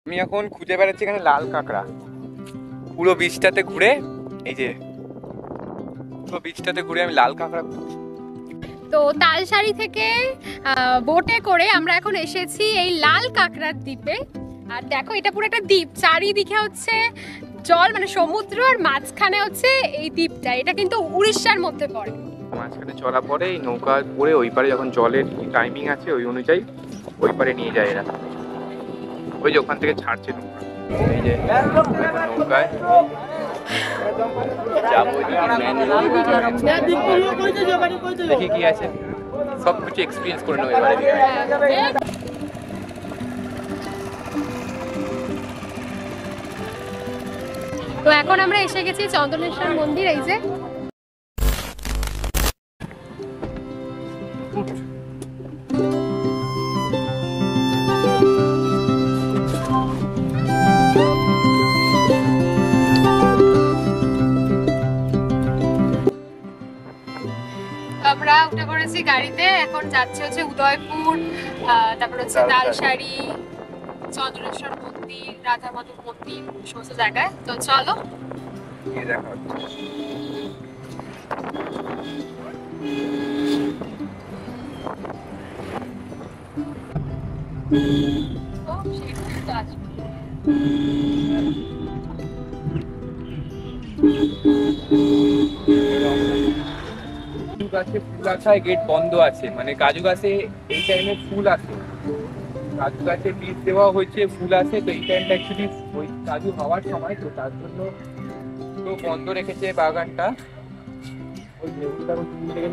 আমি এখন খুঁজে বেড়াচ্ছি এখানে লাল কাঁকড়া। পুরো বিচটাতে ঘুরে, এই যে পুরো বিচটাতে ঘুরে আমি লাল কাঁকড়া খুঁজছি। তো তালসারি থেকে বোটে করে আমরা এখন এসেছি এই লাল কাঁকড়ার দ্বীপে। আর দেখো এটা পুরো একটা দ্বীপ, চারিদিকে হচ্ছে জল, মানে সমুদ্র, আর মাঝখানে হচ্ছে এই দ্বীপটা। এটা কিন্তু উড়িষ্যার মধ্যে পড়ে। মাঝখানে চলা পরে এই নৌকা করে ওই পারে যখন জলের টাইমিং আছে ওই অনুযায়ী ওই পারে নিয়ে যায় এরা। ওই যে ওখান থেকে ছাড়ছে নৌকা, এই যে নৌকায় দেখি কি আছে, সব কিছু এক্সপিরিয়েন্স করে নেবো এবারে। তো এখন আমরা এসে গেছি চন্দনেশ্বর মন্দির। এই যে আমরা উঠে পড়েছি গাড়িতে, এখন যাচ্ছে হচ্ছে উদয়পুর, তারপর হচ্ছে তালসারি, চন্দনেশ্বর মন্দির, রাধা মাধব মন্দির, সমস্ত জায়গায়। তো চলো দেখা হচ্ছে। গাছে ফুল আসায় গেট বন্ধ আছে, মানে কাজু গাছে এই টাইমে ফুল আসে, কাজু গাছে বীজ দেওয়া হয়েছে, ফুল আসে, তো এই টাইমটা অ্যাকচুয়ালি ওই কাজু হওয়ার সময়, তো তার জন্য তো বন্ধ রেখেছে বাগানটা। ওই লেবুটা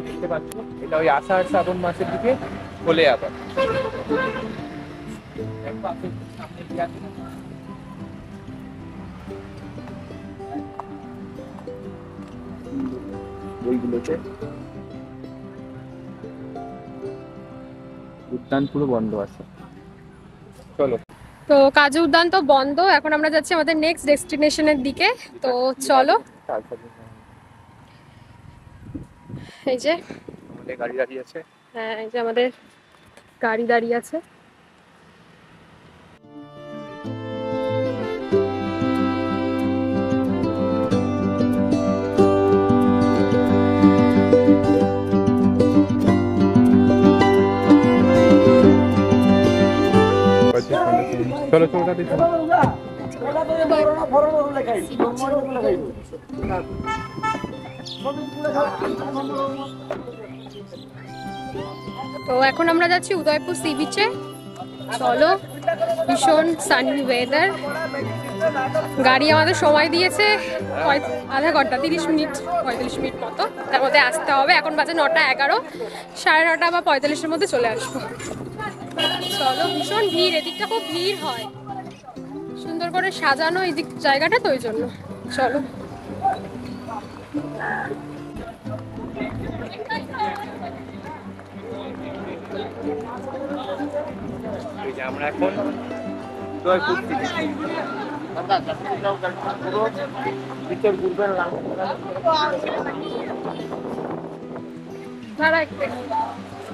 দেখতে পাচ্ছ, এটা ওই আষাঢ় শ্রাবণ মাসের দিকে খোলে আবার। সামনে দিয়ে আছে ওইগুলোতে উদ্যান পুরো বন্ধ আছে। চলো, তো কাজু উদ্যান তো বন্ধ, এখন আমরা যাচ্ছি আমাদের নেক্সট ডেস্টিনেশনের দিকে। তো চলো, এই যে আমাদের গাড়ি দাঁড়িয়ে আছে। হ্যাঁ, এই যে আমাদের গাড়ি দাঁড়িয়ে আছে। চলো চলো দাদি, তো এখন আমরা যাচ্ছি উদয়পুর সি বিচে। চলো, ভীষণ সানি ওয়েদার। গাড়ি আমাদের সময় দিয়েছে আধা ঘন্টা, 30 মিনিট 45 মিনিট মতো, তার মধ্যে আসতে হবে। এখন বাজে 9:11, 9:30 বা 45-এর মধ্যে চলে আসবো। চলো, ভীষণ ভিড়, এদিকটা খুব ভিড় হয়, সুন্দর করে সাজানো এই দিক জায়গাটা, তো ওই জন্য। চলো, আমরা এখন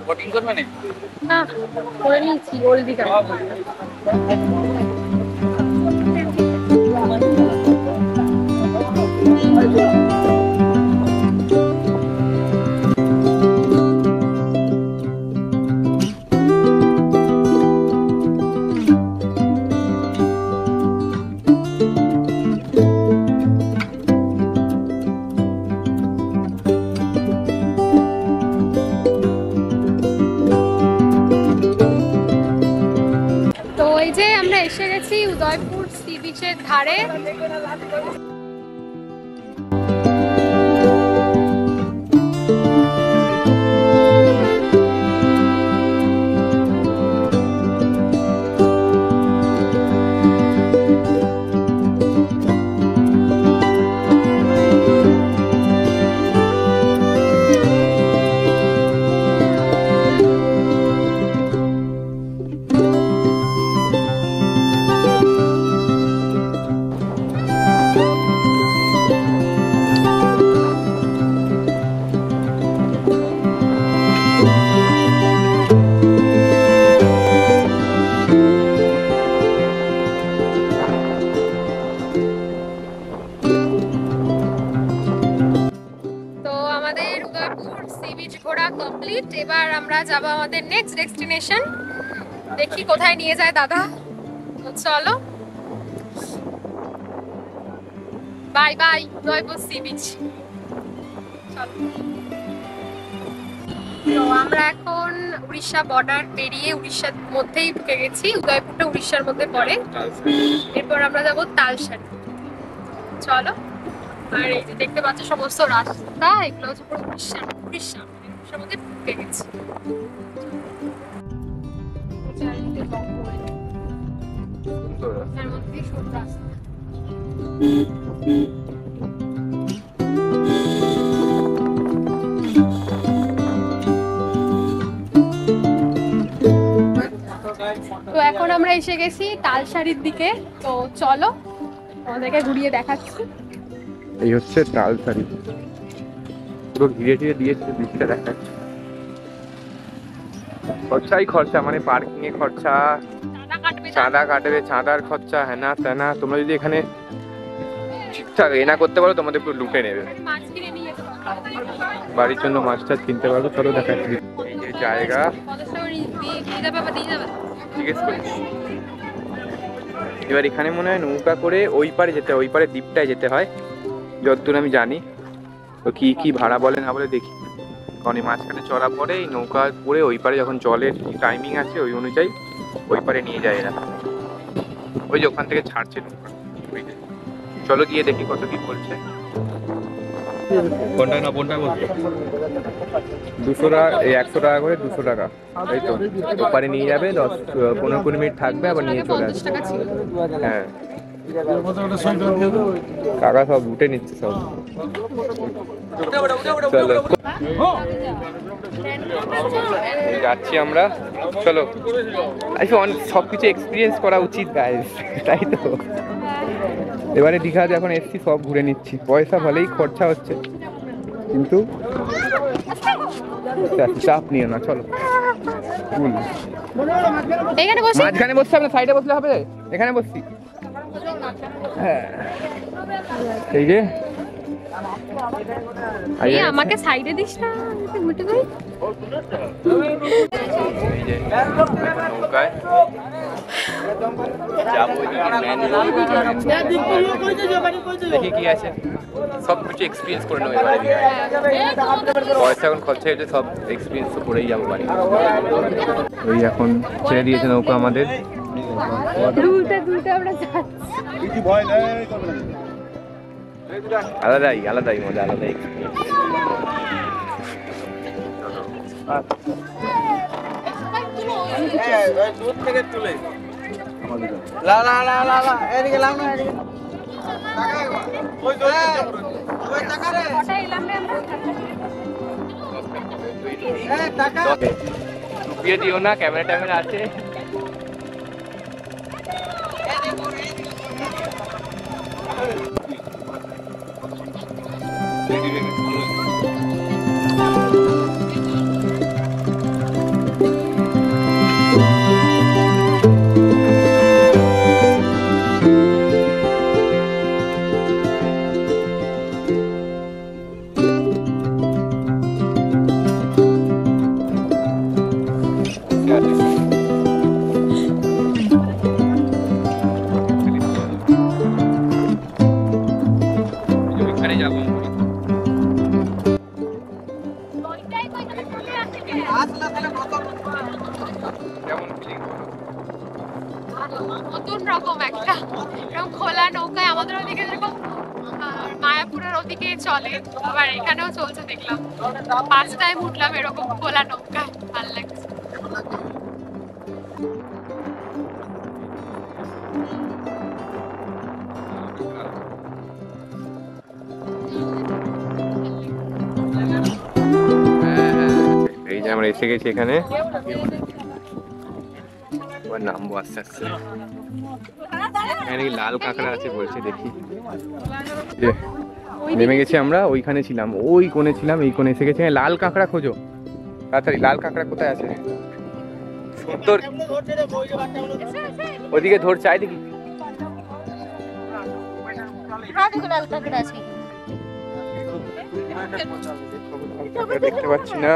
বোটিং করবে না, করে নিয়েছি ওল্ড দীঘা। এসে গেছি উদয়পুর সি বিচের ধারে। কমপ্লিট। এবার আমরা যাব আমাদের নেক্সট ডেস্টিনেশন। দেখি কোথায় নিয়ে যায় দাদা। তো চলো, bye bye Udaipur sea beach. তো আমরা এখন উড়িষ্যা বর্ডার পেরিয়ে উড়িষ্যার মধ্যেই ঢুকে গেছি। উদয়পুরটা উড়িষ্যার মধ্যে পড়ে। এরপর আমরা যাব তালসারি। চলো। আর এই যে দেখতে পাচ্ছ সমস্ত রাস্তা, এগুলো হচ্ছে পুরো উড়িষ্যার মধ্যে ঢুকে গেছি। চারিদিকে জঙ্গল, তার মধ্যে সব রাস্তা। তো এখন আমরা এসে গেছি তালসারির দিকে। তো চলো আমাদেরকে ঘুরিয়ে দেখাচ্ছি। এই হচ্ছে তালসারি, পুরো ঘিরে টিরে দিয়েছে, বৃষ্টিটা দেখাচ্ছে। খরচাই খরচা, মানে পার্কিং এ খরচা, চাঁদা কাটবে, চাঁদার খরচা, হ্যানা ত্যানা। তোমরা যদি এখানে ঠিকঠাক না করতে পারো তোমাদের পুরো লুটে নেবে। বাড়ির জন্য মাছ টাছ কিনতে পারবো। চলো দেখাচ্ছি এই যে জায়গা। জিজ্ঞেস করছি। এবার এখানে মনে হয় নৌকা করে ওই পারে যেতে হয়, ওই পারে দ্বীপটায় যেতে হয় যতদূর আমি জানি। তো কি কি ভাড়া বলে না বলে দেখি, কারণ এই মাঝখানে চড়া পরে এই নৌকা করে ওই পারে যখন জলের টাইমিং আছে ওই অনুযায়ী ওই পারে নিয়ে যায় এরা। ওই যে ওখান থেকে ছাড়ছে নৌকা। চলো গিয়ে দেখি কত কি বলছে। কোনটা না কোনটা বলছে 200 টাকা, এই 100 টাকা করে 200 টাকা, তাই তো। ওপারে নিয়ে যাবে, 10-15 মিনিট থাকবে, আবার নিয়ে চলে আসবে। হ্যাঁ কাকা সব উঠে নিচ্ছে সব। চলো যাচ্ছি আমরা। চলো সবকিছু এক্সপিরিয়েন্স করা উচিত গাইস, তাই তো। এবারে দীঘাতে এখন এসছি, সব ঘুরে নিচ্ছি। পয়সা ভালোই খরচা হচ্ছে, কিন্তু চাপ নিও না। চলো মাঝখানে বসতে হবে না, সাইডে বসলে হবে। এখানে বসছি। হ্যাঁ এই যে আমাকে সাইডে দিস না, উল্টে যাই। এই যে নৌকায় দেখি কি আছে, সব কিছু এক্সপিরিয়েন্স করে নেবো এবারে। পয়সা এখন খরচা হয়েছে, সব এক্সপিরিয়েন্স তো করেই যাবো বাড়ি। ওই এখন ছেড়ে দিয়েছে নৌকা আমাদের। আলাদাই মজা, আলাদাই দূর থেকে তুলে ডুবিয়ে দিও না, ক্যামেরা ট্যামেরা আছে। নতুন রকম একটা এরকম খোলা নৌকায় আমাদের ওদিকে যেরকম মায়াপুরের ওদিকে চলে, আবার এখানেও চলছে দেখলাম। ফার্স্ট টাইম উঠলাম এরকম খোলা নৌকায়, ভালো লাগছে। এই যে আমরা এসে গেছি এখানে, নামবো আস্তে আস্তে। এখানে লাল কাঁকড়া আছে বলছে, দেখি। নেমে গেছি আমরা, ওইখানে ছিলাম, ওই কোণে ছিলাম, এই কোণে এসে গেছি। লাল কাঁকড়া খোঁজো তাড়াতাড়ি, লাল কাঁকড়া কোথায় আছে? সুন্দর ওদিকে ধরছে, আয় দেখি। দেখতে পাচ্ছি না।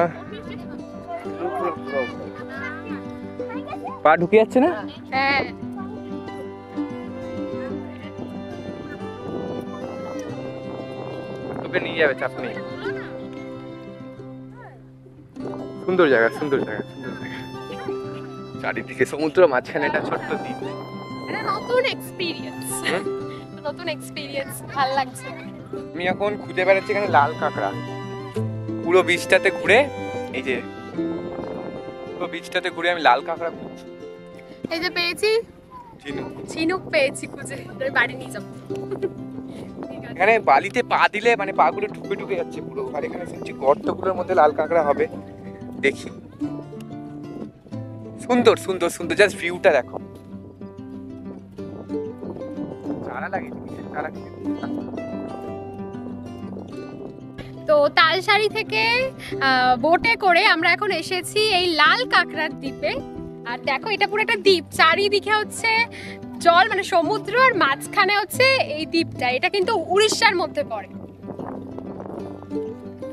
পা ঢুকে যাচ্ছে না? হ্যাঁ তোকে নিয়ে যাবে, চাপ নেই। সুন্দর জায়গা, সুন্দর জায়গা, সুন্দর জায়গা। চারিদিকে সমুদ্র, মাঝখানে একটা ছোট্ট দ্বীপ। এটা নতুন এক্সপিরিয়েন্স, নতুন এক্সপিরিয়েন্স, ভালো লাগছে। আমি এখন খুঁজে বেড়াচ্ছি এখানে লাল কাঁকড়া। পুরো বিচটাতে ঘুরে, এই যে পুরো বিচটাতে ঘুরে আমি লাল কাঁকড়া খুঁজছি। এই যে পেয়েছি, ঝিনুক। ঝিনুক পেয়েছি খুঁজে, বাড়ি নিয়ে যাবো। এখানে বালিতে পা দিলে মানে পাগুলো ঢুকে ঢুকে যাচ্ছে পুরো। আর এখানে শুনছি গর্তগুলোর মধ্যে লাল কাঁকড়া হবে, দেখি। সুন্দর সুন্দর সুন্দর, জাস্ট ভিউটা দেখো। চারা লাগিয়েছি, চারা তো তালসারি থেকে বোটে করে আমরা এখন এসেছি এই লাল কাঁকড়ার দ্বীপে। আর দেখো এটা পুরো একটা দ্বীপ, চারিদিকে হচ্ছে জল, মানে সমুদ্র, আর মাঝখানে হচ্ছে এই দ্বীপটা। এটা কিন্তু উড়িষ্যার মধ্যে পড়ে।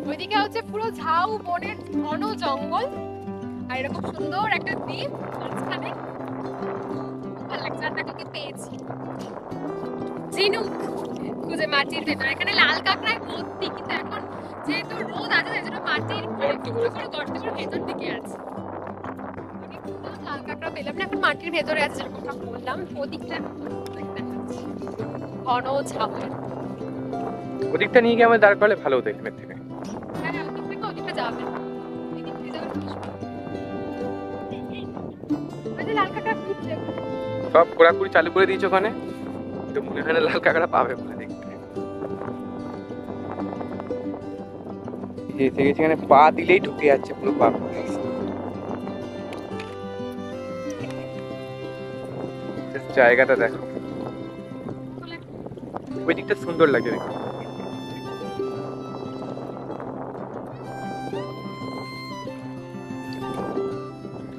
ওইদিকে হচ্ছে পুরো ঝাউ বনের ঘন জঙ্গল, আর এরকম সুন্দর একটা দ্বীপ মাঝখানে। ভালো লাগছে। আর দেখো কি পেয়েছি, ঝিনুক খুঁজে মাটির ভেতরে। এখানে লাল কাঁকড়ায় ভর্তি, কিন্তু এখন যেহেতু রোদ আছে তাই জন্য মাটির গর্তগুলো ভেতর দিকে আছে। লাল কাঁকড়া পেলাম না, এখন মাটির ভেতরে আছে, যেরকমটা বললাম। ওদিকটা ঘন ঝাউয়ের। ওদিকটা নিয়ে গিয়ে আমাদের দাঁড় করলে ভালো হতো এখানের থেকে। হ্যাঁ, ওদিক থেকে ওদিকটা যাবে। এদিক দিয়ে যাবে। ওই যে লাল কাঁকড়া ফুটছে। সব ঘোরাঘুরি চালু করে দিয়েছে ওখানে, তো মনে হয় না লাল কাঁকড়া পাবে বলে দেখতে। এসে গেছে এখানে, পা দিলেই ঢুকে যাচ্ছে পুরো পা। জায়গাটা দেখো, ওই দিকটা সুন্দর লাগে দেখো।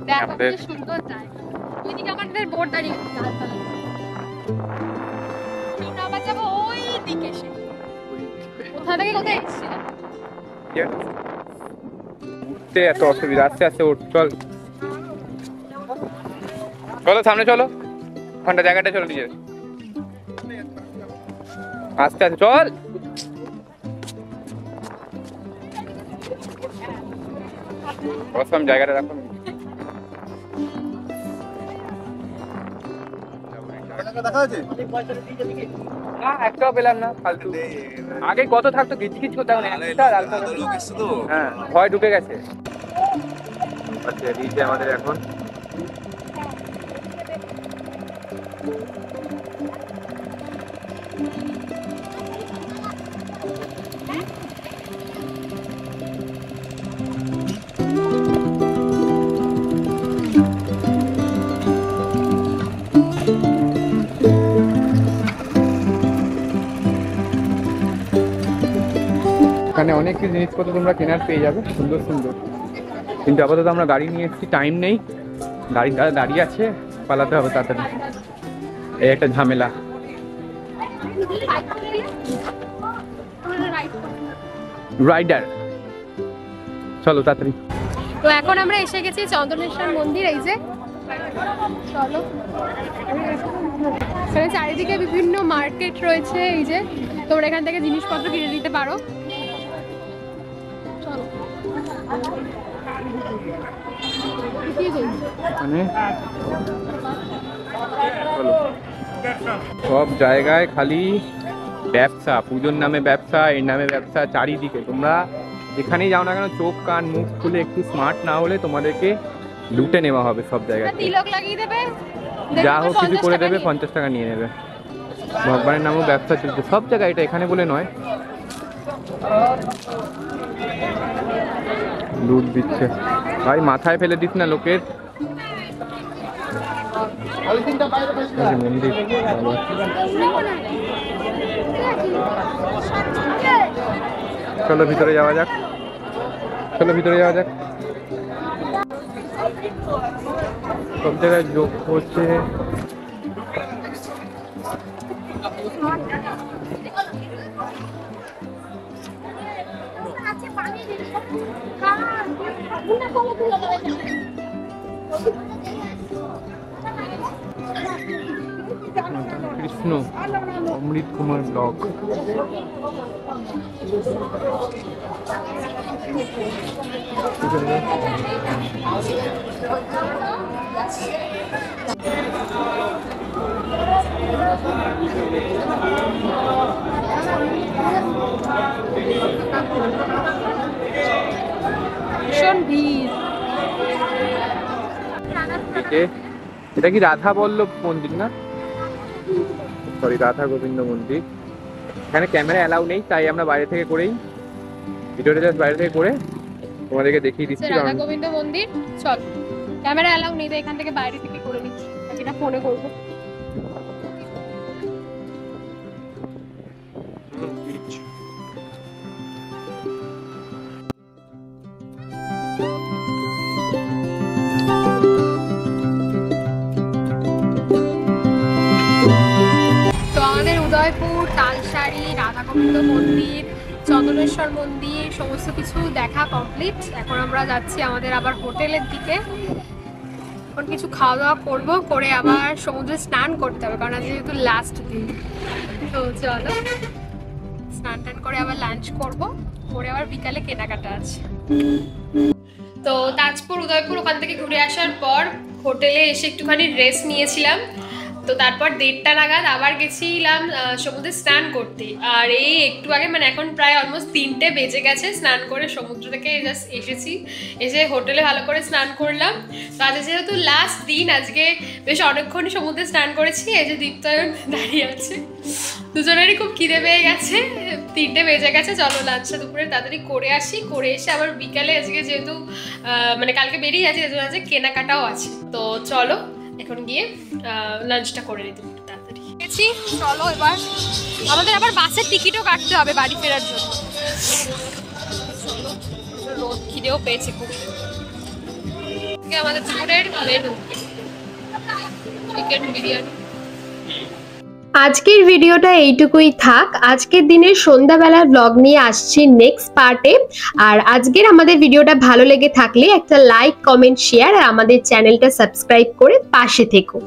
দেখো কি সুন্দর জায়গা। ওইদিকে আমাদের বোট দাঁড়িয়ে আছে, লাল কালার। আমরা আবার যাবো ওই দিকে, সে কোথা থেকে কোথায় এসেছিলাম। উঠতে এত অসুবিধা, আস্তে আস্তে উঠ। চল চলো সামনে চলো, ওখানটা জায়গাটা চলো নিজের, আস্তে আস্তে চল। প্রথম জায়গাটা রাখো। না একটাও পেলাম না, ফালতু। আগে কত থাকতো, কিচ কিচ করতে হবে। হ্যাঁ, ভয় ঢুকে গেছে। আচ্ছা দিয়েছে আমাদের এখন। এখানে অনেক কিছু জিনিসপত্র তোমরা কেনার পেয়ে যাবে, সুন্দর সুন্দর। কিন্তু আপাতত আমরা গাড়ি নিয়ে এসেছি, টাইম নেই। গাড়ি দাঁড়িয়ে আছে, পালাতে হবে তাড়াতাড়ি। এই একটা ঝামেলা। রাইডার, চলো তাড়াতাড়ি। তো এখন আমরা এসে গেছি চন্দনেশ্বর মন্দির। এই যে চলো, এখানে চারিদিকে বিভিন্ন মার্কেট রয়েছে। এই যে তোমরা এখান থেকে জিনিসপত্র কিনে নিতে পারো। চলো, মানে চলো, সব জায়গায় খালি ব্যবসা, পুজোর নামে ব্যবসা, এর নামে ব্যবসা। চারিদিকে তোমরা যেখানেই যাও না কেন, চোখ কান মুখ খুলে একটু স্মার্ট না হলে তোমাদেরকে লুটে নেওয়া হবে সব জায়গায়। তিলক লাগিয়ে দেবে, যা হোক কিছু করে দেবে, 50 টাকা নিয়ে নেবে। ভগবানের নামও ব্যবসা চলছে সব জায়গায়, এটা এখানে বলে নয়। লুট দিচ্ছে ভাই, মাথায় ফেলে দিস না লোকের। মন্দির, চলো ভিতরে যাওয়া যাক, চলো ভিতরে যাওয়া যাক। সব জায়গায় যোগ হচ্ছে। কৃষ্ণ অমৃত কুমার ব্লগ। ভীষণ ভিড়। এটা কি রাধা বল্লভ মন্দির না, সরি রাধা গোবিন্দ মন্দির। এখানে ক্যামেরা অ্যালাউ নেই, তাই আমরা বাইরে থেকে করেই ভিডিওটা জাস্ট বাইরে থেকে করে তোমাদেরকে দেখিয়ে দিচ্ছি। রাধা গোবিন্দ মন্দির, চল। ক্যামেরা অ্যালাউ নেই, তাই এখান থেকে বাইরে থেকে করে নিচ্ছি, এটা ফোনে করবো। উদয়পুর, তালসারি, রাধা গোবিন্দ মন্দির, চন্দনেশ্বর মন্দির সমস্ত কিছু দেখা কমপ্লিট। এখন আমরা যাচ্ছি আমাদের আবার হোটেলের দিকে। এখন কিছু খাওয়া দাওয়া করবো, করে আবার সমুদ্রে স্নান করতে হবে, কারণ আজ যেহেতু লাস্ট দিন। তো চলো স্নান টান করে আবার লাঞ্চ করবো, করে আবার বিকালে কেনাকাটা আছে। তো তাজপুর, উদয়পুর ওখান থেকে ঘুরে আসার পর হোটেলে এসে একটুখানি রেস্ট নিয়েছিলাম। তো তারপর 1:30টা নাগাদ আবার গেছিলাম সমুদ্রে স্নান করতে। আর এই একটু আগে মানে এখন প্রায় অলমোস্ট 3টে বেজে গেছে, স্নান করে সমুদ্র থেকে জাস্ট এসেছি, এসে হোটেলে ভালো করে স্নান করলাম। তো আজ যেহেতু লাস্ট দিন, আজকে বেশ অনেকক্ষণই সমুদ্রে স্নান করেছি। এই যে দীপ্তায়ন দাঁড়িয়ে আছে, দুজনেরই খুব খিদে পেয়ে গেছে, 3টে বেজে গেছে। চলো লাঞ্চটা দুপুরে তাড়াতাড়ি করে আসি, করে এসে আবার বিকালে আজকে যেহেতু মানে কালকে বেরিয়ে যাচ্ছি, যেহেতু আজকে কেনাকাটাও আছে। তো চলো এখন গিয়ে লাঞ্চটা করে নিতে তাড়াতাড়ি। চলো এবার আমাদের আবার বাসের টিকিটও কাটতে হবে বাড়ি ফেরার জন্য। চলো, রোদ খিদেও পেয়েছে খুব। আমাদের দুপুরের মেনু চিকেন বিরিয়ানি। আজকের ভিডিওটা এইটুকুই থাক। আজকের দিনের সন্ধ্যাবেলার ব্লগ নিয়ে আসছি নেক্সট পার্টে। আর আজকের আমাদের ভিডিওটা ভালো লেগে থাকলে একটা লাইক, কমেন্ট, শেয়ার আর আমাদের চ্যানেলটা সাবস্ক্রাইব করে পাশে থেকো।